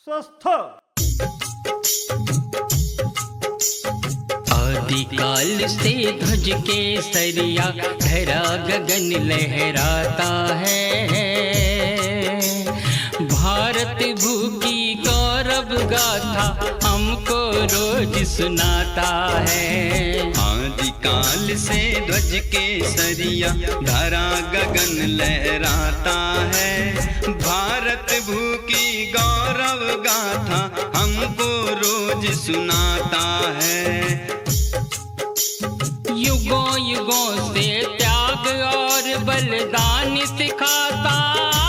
स्वस्थ। आदिकाल से ध्वज के सरिया धरा गगन लहराता है। भारत भूखी गौरव गाथा हमको रोज सुनाता है। आदिकाल से ध्वज के सरिया धरा गगन लहराता है। भारत भूखी गौरव गाथा हमको रोज सुनाता है। युगों युगों से त्याग और बलिदान सिखाता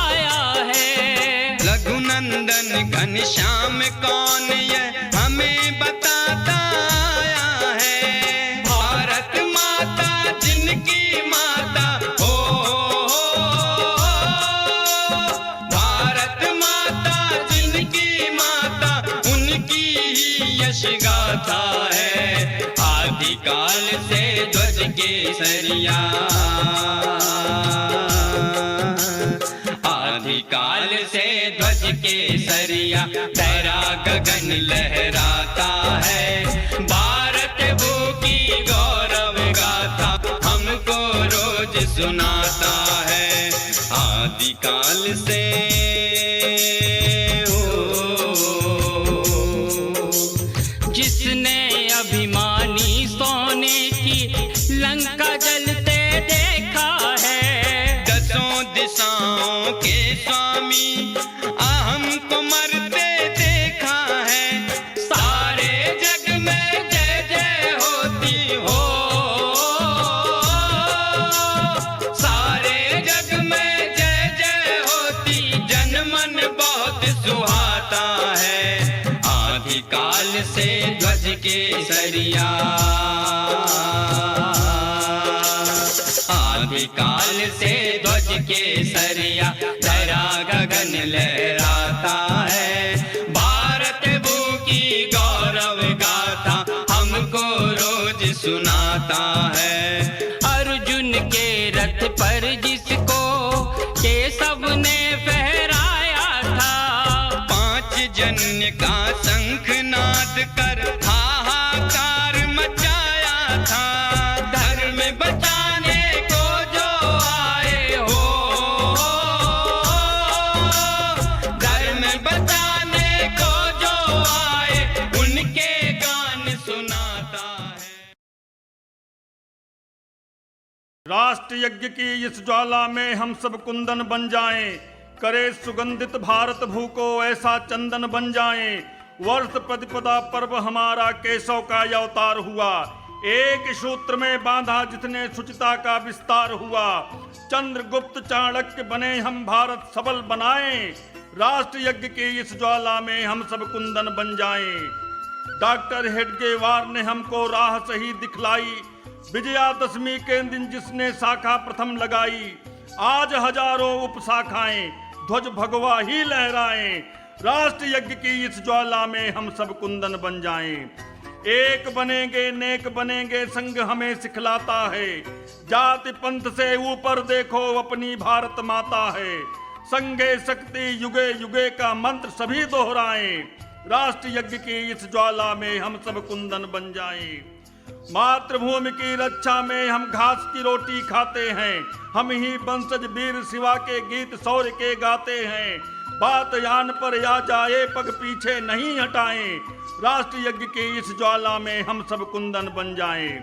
आया है। रघुनंदन घनश्याम कौन ये हमें बताता आया है। भारत माता जिनकी माता हो, भारत माता जिनकी माता उनकी ही यश गाथा है। आदिकाल से ध्वज केसरिया, आदिकाल से ध्वज केसरिया तेरा गगन लहराता है। भारत भूखी गौरव गाथा हमको रोज सुनाता है। आदिकाल से जिसने अभिमानी सोने की लंका जलते देखा है। दसों दिशाओं के स्वामी अहम को मरते देखा है। सारे जग में जय जय होती हो, सारे जग में जय जय होती, जनमन बहुत सुहाता है। आदिकाल से ध्वज केसरिया, आदिकाल से ध्वज केसरिया तेरा गगन लहराता है। भारत भूखी गौरव गाथा हमको रोज सुनाता है। अर्जुन के रथ पर जिसको केशव ने फहराया था। पांच जन्य का शंखनाद कर हाहाकार मचाया था। धर्म बचाने को जो आए हो, धर्म बचाने को जो आए उनके गान सुनाता है। राष्ट्र यज्ञ की इस ज्वाला में हम सब कुंदन बन जाएं। करे सुगंधित भारत भू को ऐसा चंदन बन जाएं। वर्ष प्रतिपदा पर्व हमारा केशव का अवतार हुआ। एक सूत्र में बांधा जितने शुचिता का विस्तार हुआ। चंद्रगुप्त चाणक्य बने हम भारत सबल बनाएं। राष्ट्र यज्ञ की इस ज्वाला में हम सब कुंदन बन जाएं। डॉक्टर हेडगेवार ने हमको राह सही दिखलाई। विजयादशमी के दिन जिसने शाखा प्रथम लगाई। आज हजारों उपशाखाएं ध्वज भगवा ही लहराएं। राष्ट्र यज्ञ की इस ज्वाला में हम सब कुंदन बन जाएं। एक बनेंगे नेक बनेंगे संग हमें सिखलाता है। जाति पंथ से ऊपर देखो अपनी भारत माता है। संगे शक्ति युगे युगे का मंत्र सभी दोहराएं। राष्ट्र यज्ञ की इस ज्वाला में हम सब कुंदन बन जाएं। मातृभूमि की रक्षा में हम घास की रोटी खाते हैं। हम ही वंशज वीर शिवा के गीत शौर्य के गाते हैं। बात यान पर या जाए पग पीछे नहीं हटाएं। राष्ट्र यज्ञ की इस ज्वाला में हम सब कुंदन बन जाएं।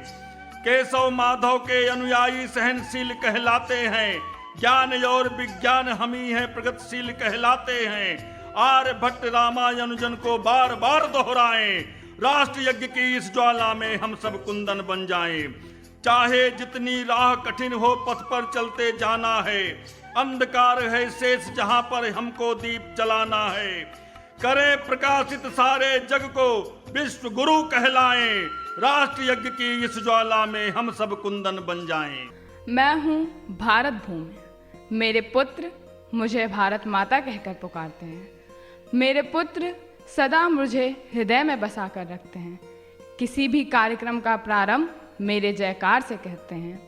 केशव माधव के अनुयायी सहनशील कहलाते हैं। ज्ञान और विज्ञान हम ही हैं प्रगतिशील कहलाते हैं। आर्यभट्ट रामानुजन को बार बार दोहराएं। राष्ट्र यज्ञ की इस ज्वाला में हम सब कुंदन बन जाएं। चाहे जितनी राह कठिन हो पथ पर चलते जाना है। अंधकार है शेष जहां पर हमको दीप जलाना है। करें प्रकाशित सारे जग को विश्व गुरु कहलाएं। राष्ट्र यज्ञ की इस ज्वाला में हम सब कुंदन बन जाएं। मैं हूँ भारत भूमि, मेरे पुत्र मुझे भारत माता कहकर पुकारते हैं। मेरे पुत्र सदा मुझे हृदय में बसा कर रखते हैं। किसी भी कार्यक्रम का प्रारंभ मेरे जयकार से कहते हैं।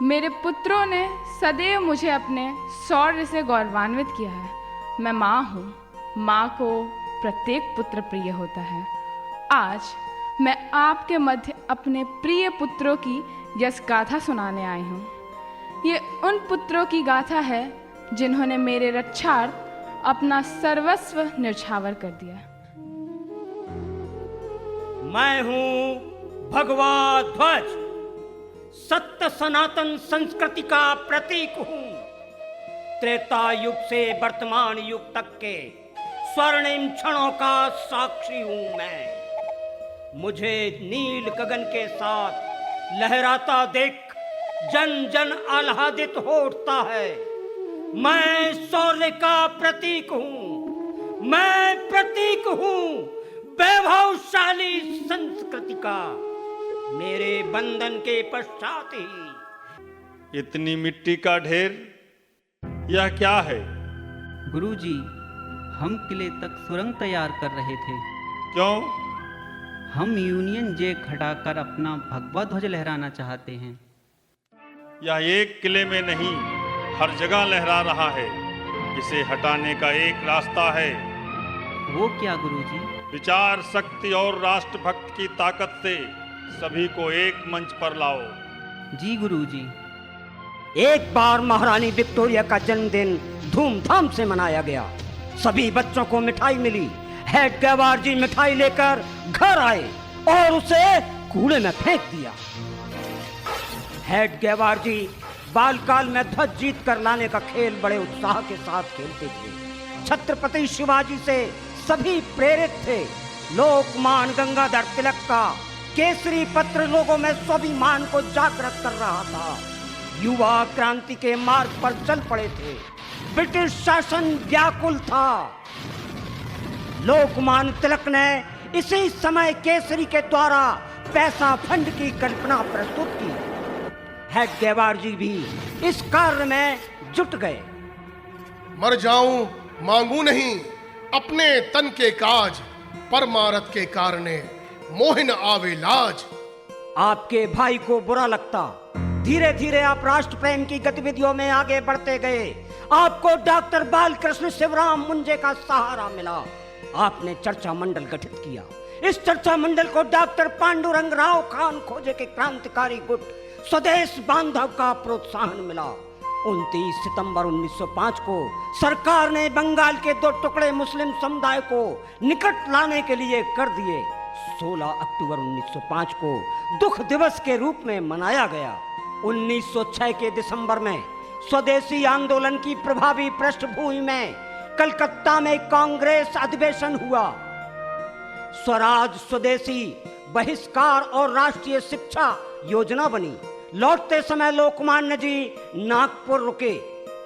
मेरे पुत्रों ने सदैव मुझे अपने शौर्य से गौरवान्वित किया है। मैं माँ हूँ, माँ को प्रत्येक पुत्र प्रिय होता है। आज मैं आपके मध्य अपने प्रिय पुत्रों की यश गाथा सुनाने आई हूँ। ये उन पुत्रों की गाथा है जिन्होंने मेरे रक्षार्थ अपना सर्वस्व न्यौछावर कर दिया। मैं हूँ भगवा ध्वज, सत्य सनातन संस्कृति का प्रतीक हूँ। त्रेता युग से वर्तमान युग तक के स्वर्णिम क्षणों का साक्षी हूँ मैं। मुझे नील गगन के साथ लहराता देख जन जन आह्लादित हो उठता है। मैं शौर्य का प्रतीक हूँ, मैं प्रतीक हूँ वैभवशाली संस्कृति का। मेरे बंधन के पश्चात ही इतनी मिट्टी का ढेर, यह क्या है? गुरुजी, हम किले तक सुरंग तैयार कर रहे थे। क्यों? हम यूनियन जैक हटाकर अपना भगवा ध्वज लहराना चाहते हैं। यह एक किले में नहीं, हर जगह लहरा रहा है। इसे हटाने का एक रास्ता है। वो क्या गुरुजी? विचार शक्ति और राष्ट्रभक्त की ताकत से सभी को एक मंच पर लाओ। जी गुरुजी। एक बार महारानी विक्टोरिया का जन्मदिन धूमधाम से मनाया गया। सभी बच्चों को मिठाई मिली। हेड गेवार जी मिठाई लेकर घर आए और उसे कूड़े में फेंक दिया। हेड गेवार जी बालकाल में ध्वज जीत कर लाने का खेल बड़े उत्साह के साथ खेलते थे। छत्रपति शिवाजी से सभी प्रेरित थे। लोकमान गंगाधर तिलक का केसरी पत्र लोगों में स्वाभिमान को जागृत कर रहा था। युवा क्रांति के मार्ग पर चल पड़े थे। ब्रिटिश शासन व्याकुल था। लोकमान तिलक ने इसी समय केसरी के द्वारा पैसा फंड की कल्पना प्रस्तुत की। हेड गेवार जी भी इस कार्य में जुट गए। मर जाऊं मांगू नहीं अपने तन के काज, परमारथ के कारणे मोहिन आवे लाज। आपके भाई को बुरा लगता। धीरे धीरे आप राष्ट्र प्रेम की गतिविधियों में आगे बढ़ते गए। आपको डॉक्टर बालकृष्ण शिवराम मुंजे का सहारा मिला। आपने चर्चा मंडल गठित किया। इस चर्चा मंडल को डॉक्टर पांडुरंग राव खान खोजे के क्रांतिकारी गुट स्वदेश बांधव का प्रोत्साहन मिला। 29 सितंबर 1905 को सरकार ने बंगाल के 2 टुकड़े मुस्लिम समुदाय को निकट लाने के लिए कर दिए। 16 अक्टूबर 1905 को दुख दिवस के रूप में मनाया गया। 1906 के दिसंबर में स्वदेशी आंदोलन की प्रभावी पृष्ठभूमि में कलकत्ता में कांग्रेस अधिवेशन हुआ। स्वराज, स्वदेशी, बहिष्कार और राष्ट्रीय शिक्षा योजना बनी। लौटते समय लोकमान्य जी नागपुर रुके।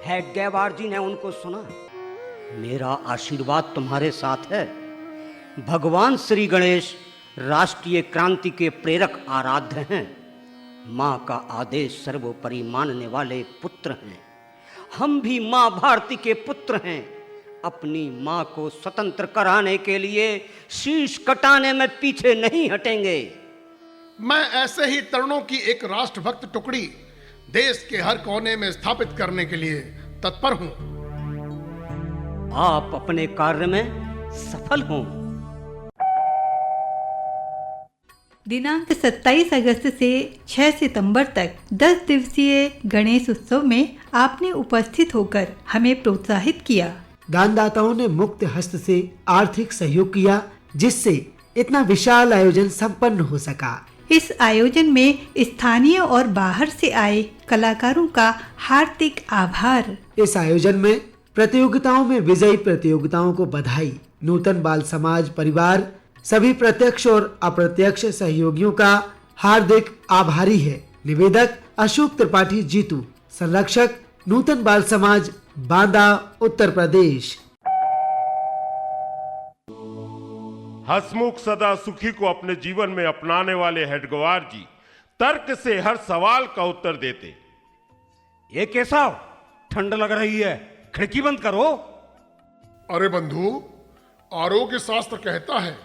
हेड गेवार जी ने उनको सुना। मेरा आशीर्वाद तुम्हारे साथ है। भगवान श्री गणेश राष्ट्रीय क्रांति के प्रेरक आराध्य हैं। माँ का आदेश सर्वोपरि मानने वाले पुत्र हैं। हम भी माँ भारती के पुत्र हैं। अपनी माँ को स्वतंत्र कराने के लिए शीश कटाने में पीछे नहीं हटेंगे। मैं ऐसे ही तरुणों की एक राष्ट्रभक्त टुकड़ी देश के हर कोने में स्थापित करने के लिए तत्पर हूं। आप अपने कार्य में सफल हों। दिनांक 27 अगस्त से 6 सितंबर तक 10 दिवसीय गणेश उत्सव में आपने उपस्थित होकर हमें प्रोत्साहित किया। दानदाताओं ने मुक्त हस्त से आर्थिक सहयोग किया, जिससे इतना विशाल आयोजन संपन्न हो सका। इस आयोजन में स्थानीय और बाहर से आए कलाकारों का हार्दिक आभार। इस आयोजन में प्रतियोगिताओं में विजयी प्रतियोगिताओं को बधाई। नूतन बाल समाज परिवार सभी प्रत्यक्ष और अप्रत्यक्ष सहयोगियों का हार्दिक आभारी है। निवेदक अशोक त्रिपाठी जीतू, संरक्षक नूतन बाल समाज, बांदा, उत्तर प्रदेश। हसमुख सदा सुखी को अपने जीवन में अपनाने वाले हेडगेवार जी तर्क से हर सवाल का उत्तर देते। ये केशव, ठंड लग रही है, खिड़की बंद करो। अरे बंधु, आरोग्य शास्त्र कहता है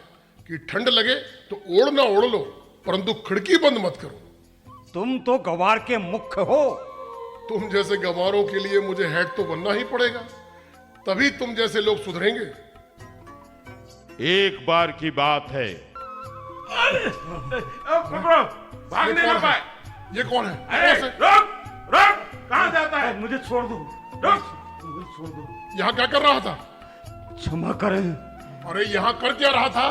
कि ठंड लगे तो ओढ़ ना ओढ़ लो, परंतु खिड़की बंद मत करो। तुम तो गवार के मुख्य हो। तुम जैसे गवारों के लिए मुझे हेड तो बनना ही पड़ेगा, तभी तुम जैसे लोग सुधरेंगे। एक बार की बात है। पकड़ो, भागने ना पाए। ये कौन है? अरे रोक रोक, कहां जाता है? मुझे छोड़ दो, रोक। मुझे छोड़ दो। यहाँ क्या कर रहा था? क्षमा करें, अरे यहाँ कर क्या रहा था?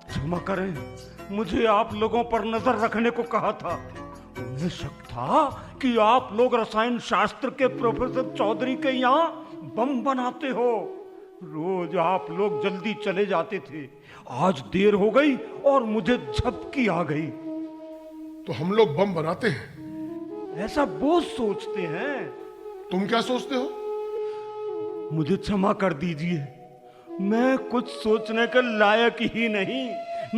क्षमा करें, मुझे आप लोगों पर नजर रखने को कहा था। उन्हें शक था कि आप लोग रसायन शास्त्र के प्रोफेसर चौधरी के यहाँ बम बनाते हो। रोज आप लोग जल्दी चले जाते थे। आज देर हो गई और मुझे झपकी आ गई। तो हम लोग बम बनाते हैं? ऐसा बहुत सोचते हैं। तुम क्या सोचते हो? मुझे क्षमा कर दीजिए, मैं कुछ सोचने के लायक ही नहीं,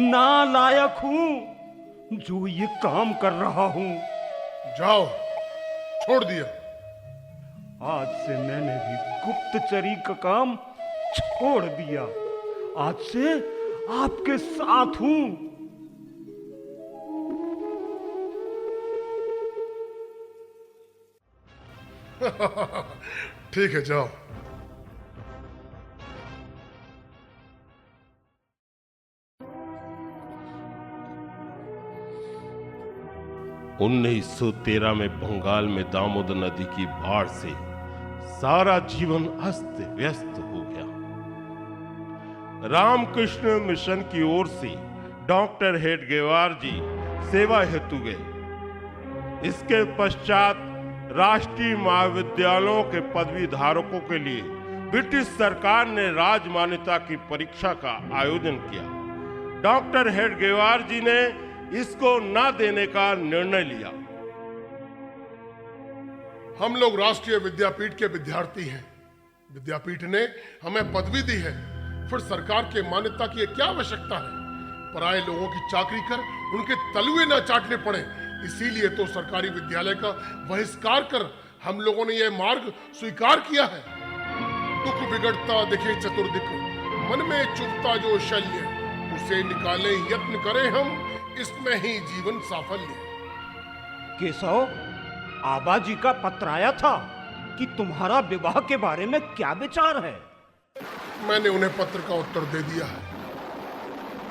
नालायक हूं जो ये काम कर रहा हूं। जाओ, छोड़ दिया। आज से मैंने भी गुप्तचरी का काम छोड़ दिया। आज से आपके साथ हूं। ठीक है, जाओ। उन्नीस 1913 में बंगाल में दामोदर नदी की बाढ़ से सारा जीवन अस्त व्यस्त हो गया। रामकृष्ण मिशन की ओर से डॉक्टर हेडगेवार जी सेवा हेतु गए। इसके पश्चात राष्ट्रीय महाविद्यालयों के पदवी धारकों के लिए ब्रिटिश सरकार ने राजमान्यता की परीक्षा का आयोजन किया। डॉक्टर हेडगेवार जी ने इसको न देने का निर्णय लिया। हम लोग राष्ट्रीय विद्यापीठ के विद्यार्थी हैं। विद्यापीठ ने हमें पदवी दी है, फिर सरकार के मान्यता की क्या आवश्यकता है? पराये लोगों की चाकरी कर उनके तलुए न चाटने पड़े, इसीलिए तो सरकारी विद्यालय का बहिष्कार कर हम लोगों ने यह मार्ग स्वीकार किया है। दुख बिगड़ता दिखे चतुर्दिक, मन में चुभता जो शल्य, उसे निकाले यत्न करें हम, इसमें ही जीवन साफल्य। केशव, आबा जी का पत्र आया था कि तुम्हारा विवाह के बारे में क्या विचार है? मैंने उन्हें पत्र का उत्तर दे दिया है।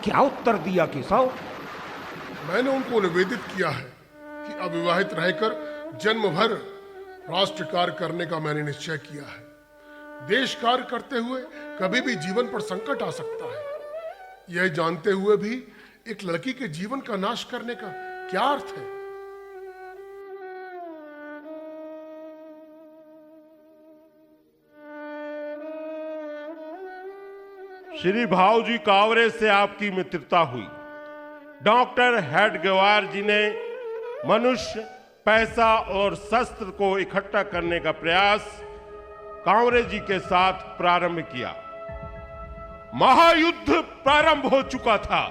क्या उत्तर दिया केशव? मैंने उनको निवेदित किया है कि अविवाहित रहकर जन्म भर राष्ट्र कार्य करने का मैंने निश्चय किया है। देश कार्य करते हुए कभी भी जीवन पर संकट आ सकता है। यह जानते हुए भी एक लड़की के जीवन का नाश करने का क्या अर्थ है? श्री भाऊजी कावरे से आपकी मित्रता हुई। डॉक्टर हेडगेवार जी ने मनुष्य, पैसा और शस्त्र को इकट्ठा करने का प्रयास कावरे जी के साथ प्रारंभ किया। महायुद्ध प्रारंभ हो चुका था।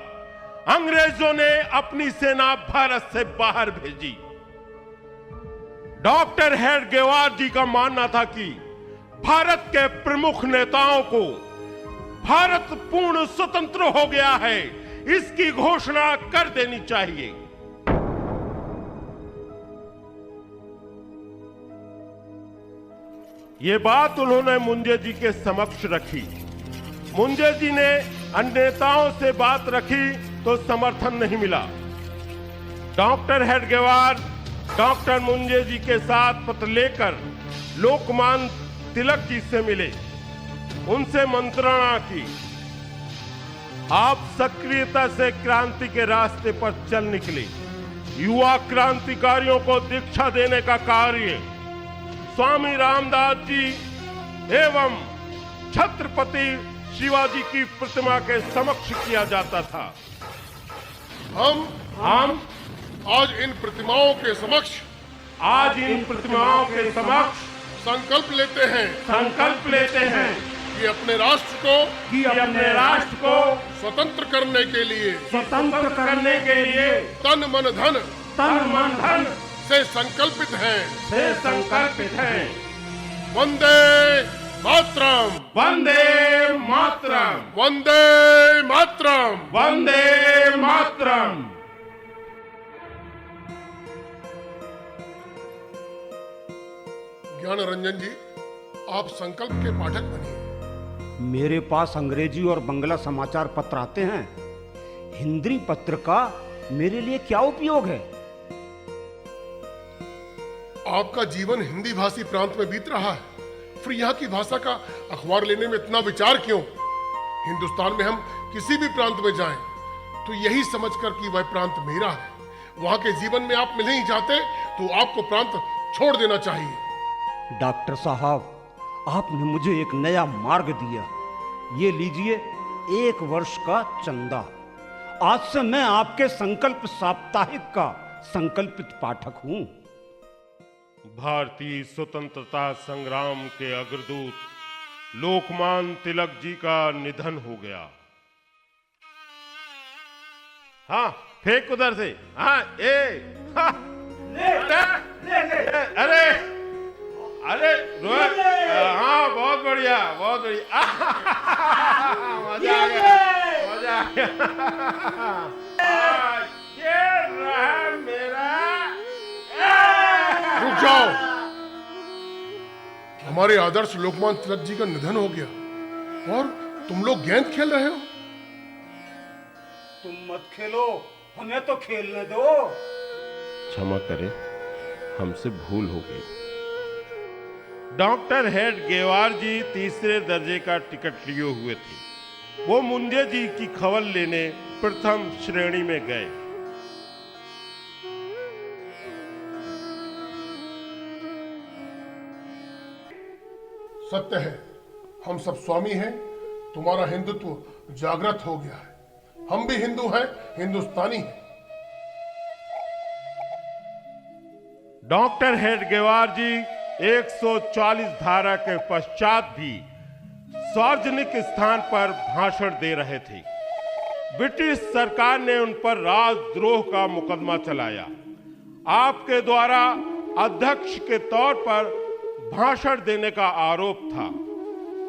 अंग्रेजों ने अपनी सेना भारत से बाहर भेजी। डॉक्टर हेडगेवार जी का मानना था कि भारत के प्रमुख नेताओं को भारत पूर्ण स्वतंत्र हो गया है, इसकी घोषणा कर देनी चाहिए। ये बात उन्होंने मुंजे जी के समक्ष रखी। मुंजे जी ने अन्य नेताओं से बात रखी तो समर्थन नहीं मिला। डॉक्टर हेडगेवार डॉक्टर मुंजे जी के साथ पत्र लेकर लोकमान्य तिलक जी से मिले, उनसे मंत्रणा की। आप सक्रियता से क्रांति के रास्ते पर चल निकले। युवा क्रांतिकारियों को दीक्षा देने का कार्य स्वामी रामदास जी एवं छत्रपति शिवाजी की प्रतिमा के समक्ष किया जाता था। हम आज इन प्रतिमाओं के समक्ष संकल्प लेते हैं कि अपने राष्ट्र को स्वतंत्र करने के लिए तन मन धन से संकल्पित हैं। वंदे मातरम, वंदे मातरम, वंदे मातरम, वंदे मातरम। ज्ञान रंजन जी, आप संकल्प के पाठक बनिए। मेरे पास अंग्रेजी और बंगला समाचार पत्र आते हैं, हिंदी पत्र का मेरे लिए क्या उपयोग है? आपका जीवन हिंदी भाषी प्रांत में बीत रहा है, फिर यहाँ की भाषा का अखबार लेने में इतना विचार क्यों? हिंदुस्तान में हम किसी भी प्रांत में जाएं, तो यही समझकर कि वह प्रांत मेरा है। वहां के जीवन में आप मिल नहीं जाते तो आपको प्रांत छोड़ देना चाहिए। डॉक्टर साहब, आपने मुझे एक नया मार्ग दिया। ये लीजिए 1 वर्ष का चंदा। आज से मैं आपके संकल्प साप्ताहिक का संकल्पित पाठक हूं। भारतीय स्वतंत्रता संग्राम के अग्रदूत लोकमान्य तिलक जी का निधन हो गया। हाँ, फेंक उधर से। हाँ, हाँ, अरे अरे रोहन, हाँ, बहुत बढ़िया, बहुत बढ़िया। मजा आ गया, मजा आ गया। ये रहा मेरा। रुक जाओ, हमारे आदर्श लोकमान्य तिलक जी का निधन हो गया और तुम लोग गेंद खेल रहे हो। तुम मत खेलो, हमें तो खेलने दो। क्षमा करें, हमसे भूल हो गई। डॉक्टर हेडगेवार जी तीसरे दर्जे का टिकट लिए हुए थे। वो मुंजे जी की खबर लेने प्रथम श्रेणी में गए। सत्य है, हम सब स्वामी हैं। तुम्हारा हिंदुत्व जागृत हो गया है। हम भी हिंदू हैं, हिंदुस्तानी हैं। डॉक्टर हेडगेवार जी 140 धारा के पश्चात भी सार्वजनिक स्थान पर भाषण दे रहे थे। ब्रिटिश सरकार ने उन पर राजद्रोह का मुकदमा चलाया। आपके द्वारा अध्यक्ष के तौर पर भाषण देने का आरोप था।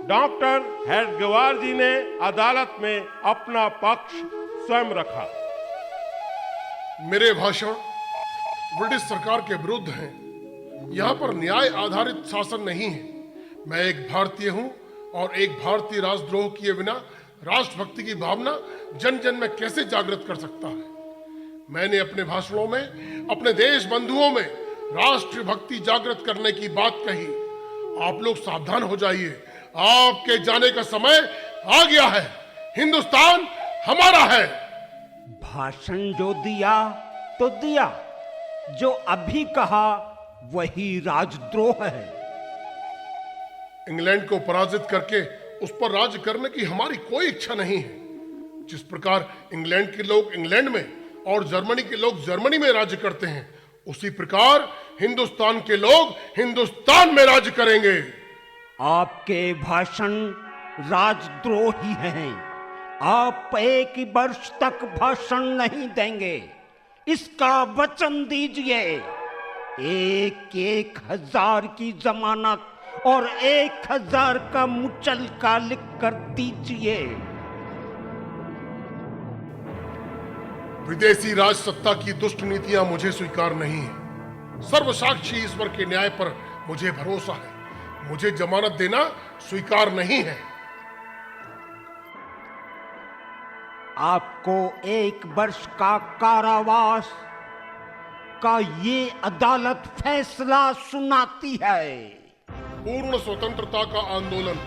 डॉक्टर हेडगेवार जी ने अदालत में अपना पक्ष स्वयं रखा। मेरे भाषण ब्रिटिश सरकार के विरुद्ध हैं। यहाँ पर न्याय आधारित शासन नहीं है। मैं एक भारतीय हूँ और एक भारतीय राष्ट्रद्रोह किए बिना राष्ट्रभक्ति की भावना जन जन में कैसे जागृत कर सकता है। मैंने अपने भाषणों में अपने देश बंधुओं में राष्ट्रभक्ति जागृत करने की बात कही। आप लोग सावधान हो जाइए, आपके जाने का समय आ गया है। हिंदुस्तान हमारा है। भाषण जो दिया तो दिया, जो अभी कहा वही राजद्रोह है। इंग्लैंड को पराजित करके उस पर राज करने की हमारी कोई इच्छा नहीं है। जिस प्रकार इंग्लैंड के लोग इंग्लैंड में और जर्मनी के लोग जर्मनी में राज्य करते हैं, उसी प्रकार हिंदुस्तान के लोग हिंदुस्तान में राज्य करेंगे। आपके भाषण राजद्रोही हैं। आप 1 वर्ष तक भाषण नहीं देंगे, इसका वचन दीजिए। 1,000 की जमानत और 1,000 का मुचलका लिख कर दीजिए। विदेशी राज सत्ता की दुष्ट नीतियां मुझे स्वीकार नहीं है। सर्वसाक्षी ईश्वर के न्याय पर मुझे भरोसा है। मुझे जमानत देना स्वीकार नहीं है। आपको 1 वर्ष का कारावास का ये अदालत फैसला सुनाती है। पूर्ण स्वतंत्रता का आंदोलन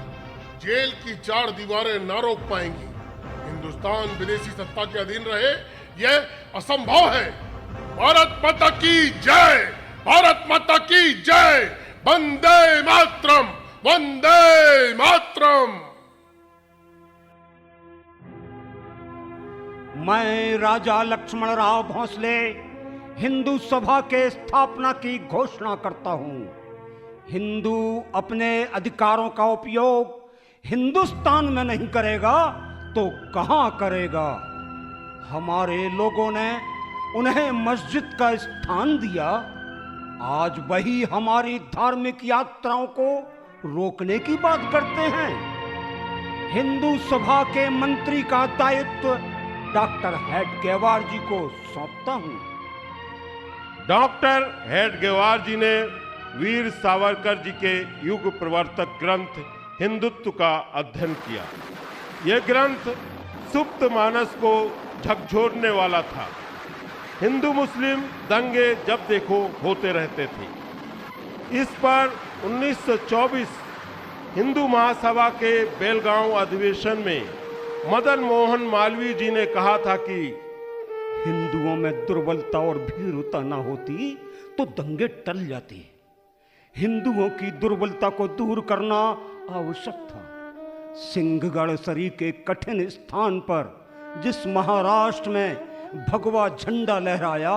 जेल की 4 दीवारें ना रोक पाएंगी। हिंदुस्तान विदेशी सत्ता के अधीन रहे, यह असंभव है। भारत माता की जय, भारत माता की जय। वंदे मातरम, वंदे मातरम। मैं राजा लक्ष्मणराव भोंसले हिंदू सभा के स्थापना की घोषणा करता हूं। हिंदू अपने अधिकारों का उपयोग हिंदुस्तान में नहीं करेगा तो कहां करेगा? हमारे लोगों ने उन्हें मस्जिद का स्थान दिया। आज वही हमारी धार्मिक यात्राओं को रोकने की बात करते हैं। हिंदू सभा के मंत्री का दायित्व डॉक्टर हेडगेवार जी को सौंपता हूं। डॉक्टर हेडगेवार जी ने वीर सावरकर जी के युग प्रवर्तक ग्रंथ हिंदुत्व का अध्ययन किया। यह ग्रंथ सुप्त मानस को झकझोरने वाला था। हिंदू मुस्लिम दंगे जब देखो होते रहते थे। इस पर 1924 हिंदू महासभा के बेलगांव अधिवेशन में मदन मोहन मालवीय जी ने कहा था कि हिंदुओं में दुर्बलता और भीरुता ना होती तो दंगे टल जाते। हिंदुओं की दुर्बलता को दूर करना आवश्यक था। सिंहगढ़ सरी के कठिन स्थान पर जिस महाराष्ट्र में भगवा झंडा लहराया,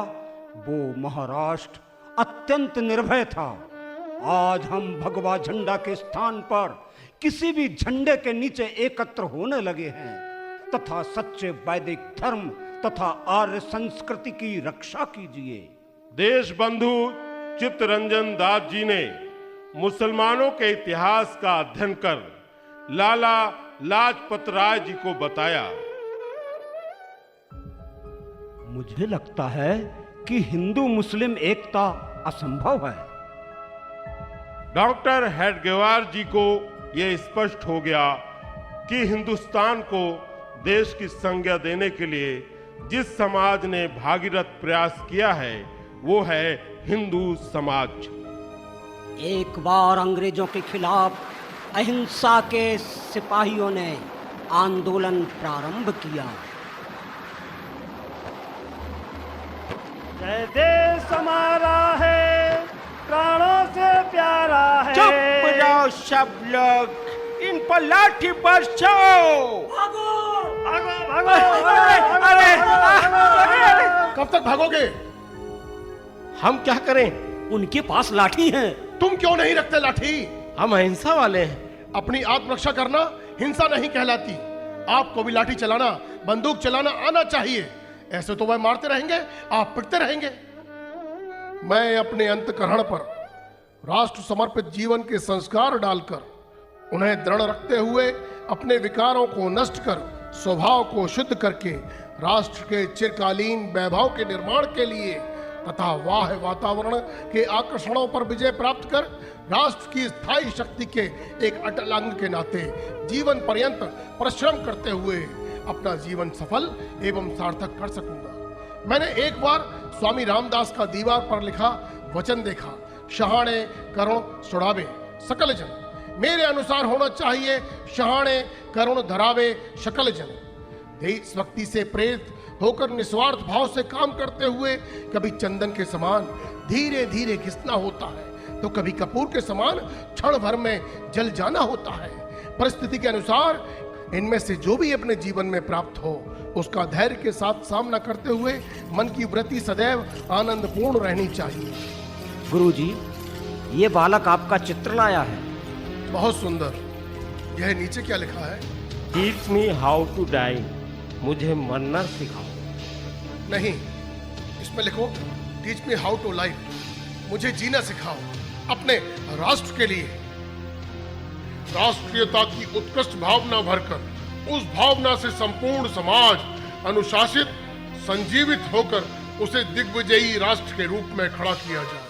वो महाराष्ट्र अत्यंत निर्भय था। आज हम भगवा झंडा के स्थान पर किसी भी झंडे के नीचे एकत्र होने लगे हैं तथा सच्चे वैदिक धर्म तथा आर्य संस्कृति की रक्षा कीजिए। देश बंधु चित्तरंजन दास जी ने मुसलमानों के इतिहास का अध्ययन कर लाला लाजपत राय जी को बताया। मुझे लगता है कि हिंदू मुस्लिम एकता असंभव है। डॉक्टर हेडगेवार जी को यह स्पष्ट हो गया कि हिंदुस्तान को देश की संज्ञा देने के लिए जिस समाज ने भागीरथ प्रयास किया है वो है हिंदू समाज। एक बार अंग्रेजों के खिलाफ अहिंसा के सिपाहियों ने आंदोलन प्रारंभ किया। जय देश हमारा है, प्राणों से प्यारा है। चुप जाओ सब लोग, इन पर लाठी बरसाओ। भागो भागो भागो। अरे कब तक भागोगे? हम क्या करें? उनके पास लाठी है। तुम क्यों नहीं रखते लाठी? हम अहिंसा वाले हैं। अपनी आत्मरक्षा करना हिंसा नहीं कहलाती। आपको भी लाठी चलाना, बंदूक चलाना आना चाहिए। ऐसे तो वह मारते रहेंगे, आप पिटते रहेंगे। मैं अपने अंतकरण पर राष्ट्र समर्पित जीवन के संस्कार डालकर उन्हें दृढ़ रखते हुए अपने विकारों को नष्ट कर स्वभाव को शुद्ध करके राष्ट्र के चिरकालीन वैभव के निर्माण के लिए तथा वाह्य वातावरण के आकर्षणों पर विजय प्राप्त कर राष्ट्र की स्थायी शक्ति के एक अटल अंग के नाते जीवन पर्यंत परिश्रम करते हुए अपना जीवन सफल एवं सार्थक कर सकूंगा। मैंने एक बार स्वामी रामदास का दीवार पर लिखा वचन देखा, शहाणे करुण सुड़ावे सकल जन। मेरे अनुसार होना चाहिए, शहाणे करुण धरावे सकल जन। देशभक्ति से प्रेरित होकर निस्वार्थ भाव से काम करते हुए कभी चंदन के समान धीरे धीरे घिसना होता है तो कभी कपूर के समान क्षण भर में जल जाना होता है। परिस्थिति के अनुसार इनमें से जो भी अपने जीवन में प्राप्त हो उसका धैर्य के साथ सामना करते हुए मन की वृत्ति सदैव आनंदपूर्ण रहनी चाहिए। गुरुजी, ये बालक आपका चित्र लाया है। बहुत सुंदर। यह नीचे क्या लिखा है? Teach me how to die, मुझे मरना सिखाओ। नहीं, इसमें लिखो teach me how to live, मुझे जीना सिखाओ अपने राष्ट्र के लिए। राष्ट्रीयता की उत्कृष्ट भावना भरकर उस भावना से संपूर्ण समाज अनुशासित संजीवित होकर उसे दिग्विजयी राष्ट्र के रूप में खड़ा किया जाए।